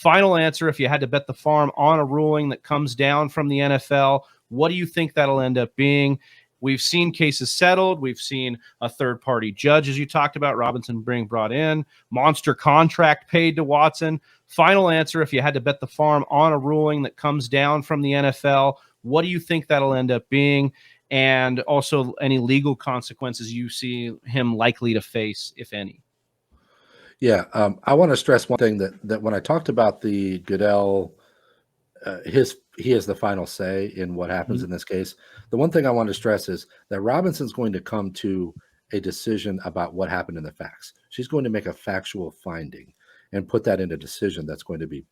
Final answer, if you had to bet the farm on a ruling that comes down from the NFL, what do you think that'll end up being? We've seen cases settled. We've seen a third-party judge, as you talked about, Robinson being brought in, monster contract paid to Watson. Final answer, if you had to bet the farm on a ruling that comes down from the NFL, what do you think that'll end up being? And also any legal consequences you see him likely to face, if any. Yeah, I want to stress one thing that when I talked about the Goodell, he has the final say in what happens in this case. The one thing I want to stress is that Robinson's going to come to a decision about what happened in the facts. She's going to make a factual finding and put that in a decision that's going to be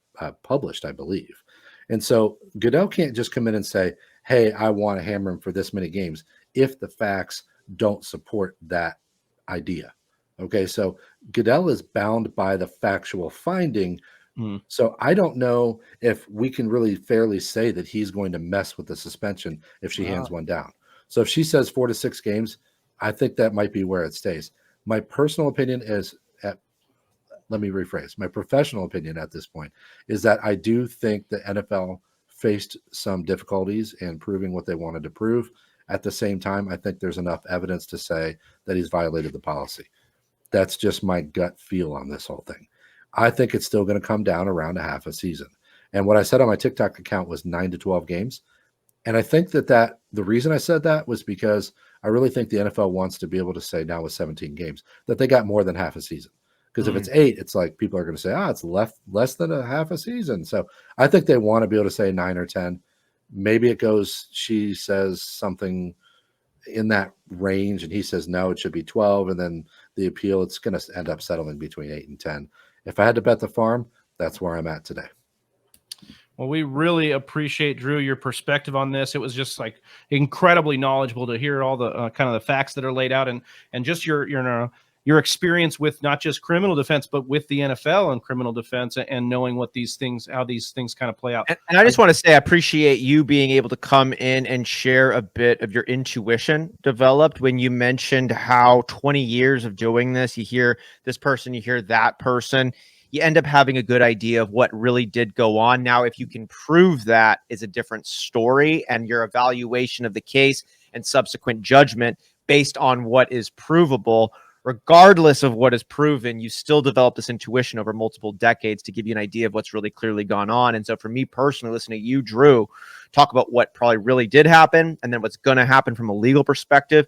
published, I believe. And so Goodell can't just come in and say, hey, I want to hammer him for this many games if the facts don't support that idea. Okay, so Goodell is bound by the factual finding. So I don't know if we can really fairly say that he's going to mess with the suspension if she hands one down. So if she says 4 to 6 games, I think that might be where it stays. My personal opinion is, let me rephrase, my professional opinion at this point is that I do think the NFL faced some difficulties in proving what they wanted to prove. At the same time, I think there's enough evidence to say that he's violated the policy. That's just my gut feel on this whole thing. I think it's still going to come down around a half a season. And what I said on my TikTok account was 9 to 12 games. And I think that the reason I said that was because I really think the NFL wants to be able to say now with 17 games that they got more than half a season. Because if it's 8, it's like people are going to say, it's less than a half a season. So I think they want to be able to say 9 or 10. Maybe it goes, she says something in that range and he says, no, it should be 12. And then the appeal, it's going to end up settling between 8 and 10. If I had to bet the farm, that's where I'm at today. Well, we really appreciate, Drew, your perspective on this. It was just like incredibly knowledgeable to hear all the kind of the facts that are laid out and just your experience with not just criminal defense, but with the NFL and criminal defense and knowing what how these things kind of play out. And I just want to say, I appreciate you being able to come in and share a bit of your intuition developed when you mentioned how 20 years of doing this, you hear this person, you hear that person, you end up having a good idea of what really did go on. Now, if you can prove that is a different story, and your evaluation of the case and subsequent judgment based on what is provable, regardless of what is proven, you still develop this intuition over multiple decades to give you an idea of what's really clearly gone on. And so for me personally, listening to you, Drew, talk about what probably really did happen and then what's going to happen from a legal perspective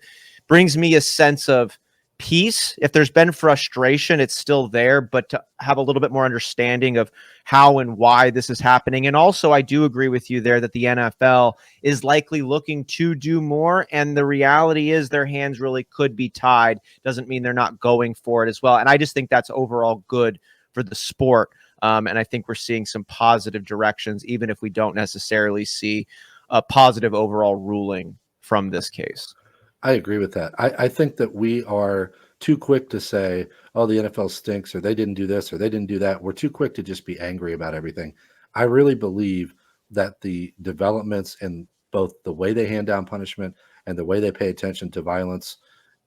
brings me a sense of peace. If there's been frustration, it's still there, but to have a little bit more understanding of how and why this is happening. And also, I do agree with you there that the NFL is likely looking to do more. And the reality is their hands really could be tied. Doesn't mean they're not going for it as well. And I just think that's overall good for the sport. And I think we're seeing some positive directions, even if we don't necessarily see a positive overall ruling from this case. I agree with that. I think that we are too quick to say, oh, the NFL stinks, or they didn't do this, or they didn't do that. We're too quick to just be angry about everything. I really believe that the developments in both the way they hand down punishment and the way they pay attention to violence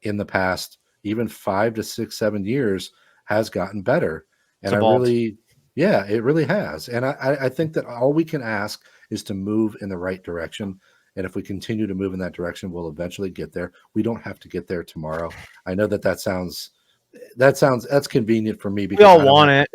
in the past, even 5 to 6, 7 years, has gotten better. And it really has. And I think that all we can ask is to move in the right direction. And if we continue to move in that direction, we'll eventually get there. We don't have to get there tomorrow. I know that's convenient for me because we all want it.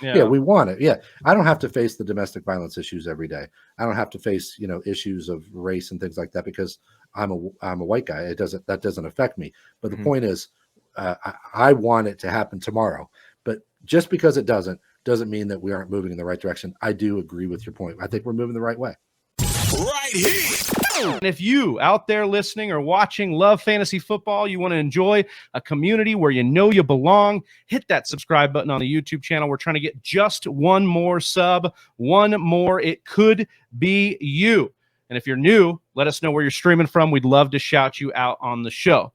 Yeah, we want it. Yeah. I don't have to face the domestic violence issues every day. I don't have to face, issues of race and things like that because I'm a white guy. That doesn't affect me. But the point is, I want it to happen tomorrow. But just because it doesn't mean that we aren't moving in the right direction. I do agree with your point. I think we're moving the right way. Right here. And if you out there listening or watching love fantasy football, you want to enjoy a community where you know you belong, hit that subscribe button on the YouTube channel. We're trying to get just one more sub, one more. It could be you. And if you're new, let us know where you're streaming from. We'd love to shout you out on the show.